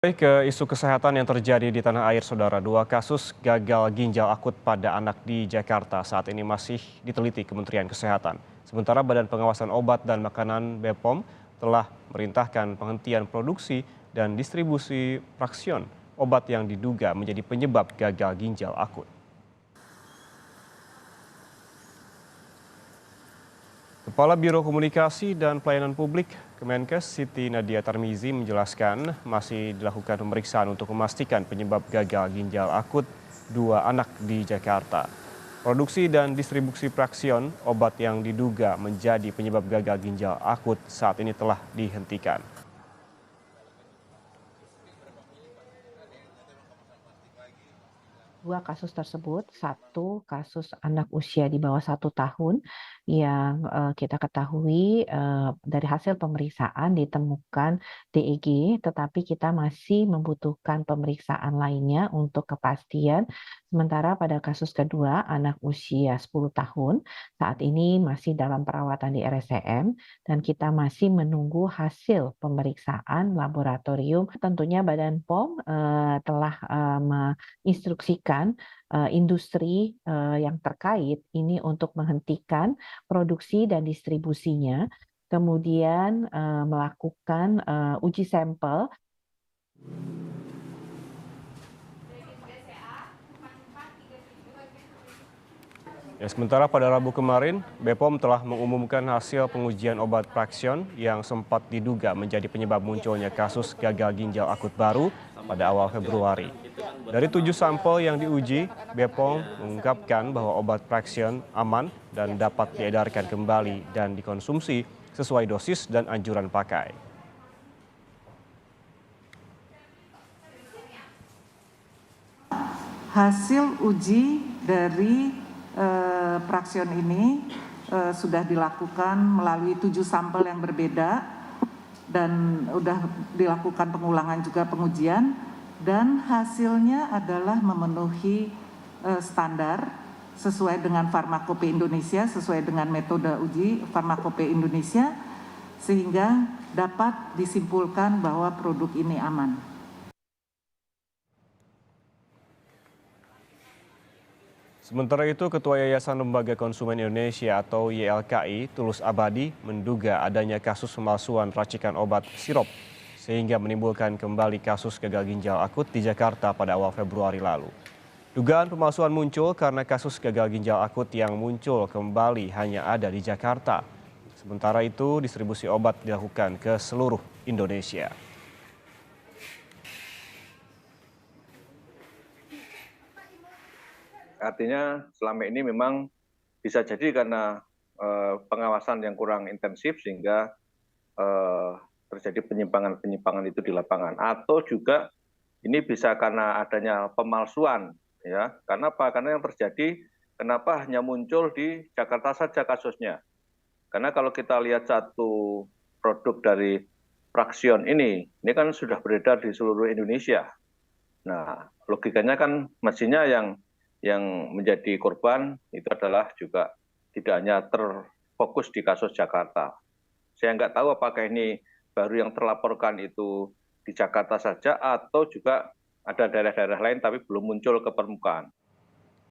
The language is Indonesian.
Ke isu kesehatan yang terjadi di tanah air, saudara. Dua kasus gagal ginjal akut pada anak di Jakarta saat ini masih diteliti Kementerian Kesehatan. Sementara Badan Pengawasan Obat dan Makanan (BPOM) telah merintahkan penghentian produksi dan distribusi fraksion obat yang diduga menjadi penyebab gagal ginjal akut. Kepala Biro Komunikasi dan Pelayanan Publik Kemenkes Siti Nadia Tarmizi menjelaskan masih dilakukan pemeriksaan untuk memastikan penyebab gagal ginjal akut dua anak di Jakarta. Produksi dan distribusi fraksion obat yang diduga menjadi penyebab gagal ginjal akut saat ini telah dihentikan. Dua kasus tersebut, satu kasus anak usia di bawah 1 tahun yang kita ketahui dari hasil pemeriksaan ditemukan DEG, tetapi kita masih membutuhkan pemeriksaan lainnya untuk kepastian. Sementara pada kasus kedua, anak usia 10 tahun, saat ini masih dalam perawatan di RSCM dan kita masih menunggu hasil pemeriksaan laboratorium. Tentunya Badan POM telah instruksikan industri yang terkait ini untuk menghentikan produksi dan distribusinya, kemudian melakukan uji sampel. Sementara pada Rabu kemarin, BPOM telah mengumumkan hasil pengujian obat fraksion yang sempat diduga menjadi penyebab munculnya kasus gagal ginjal akut baru pada awal Februari. Dari 7 sampel yang diuji, BPOM mengungkapkan bahwa obat fraksion aman dan dapat diedarkan kembali dan dikonsumsi sesuai dosis dan anjuran pakai. Hasil uji dari fraksion ini sudah dilakukan melalui 7 sampel yang berbeda dan sudah dilakukan pengulangan juga pengujian dan hasilnya adalah memenuhi standar sesuai dengan Farmakope Indonesia, sesuai dengan metode uji Farmakope Indonesia, sehingga dapat disimpulkan bahwa produk ini aman. Sementara itu, Ketua Yayasan Lembaga Konsumen Indonesia atau YLKI, Tulus Abadi, menduga adanya kasus pemalsuan racikan obat sirop sehingga menimbulkan kembali kasus gagal ginjal akut di Jakarta pada awal Februari lalu. Dugaan pemalsuan muncul karena kasus gagal ginjal akut yang muncul kembali hanya ada di Jakarta. Sementara itu, distribusi obat dilakukan ke seluruh Indonesia. Artinya selama ini memang bisa jadi karena pengawasan yang kurang intensif sehingga terjadi penyimpangan-penyimpangan itu di lapangan. Atau juga ini bisa karena adanya pemalsuan, ya. Karena apa? Karena yang terjadi kenapa hanya muncul di Jakarta saja kasusnya. Karena kalau kita lihat satu produk dari fraksion ini kan sudah beredar di seluruh Indonesia. Nah, logikanya kan mestinya yang menjadi korban itu adalah juga tidak hanya terfokus di kasus Jakarta. Saya nggak tahu apakah ini baru yang terlaporkan itu di Jakarta saja atau juga ada daerah-daerah lain tapi belum muncul ke permukaan.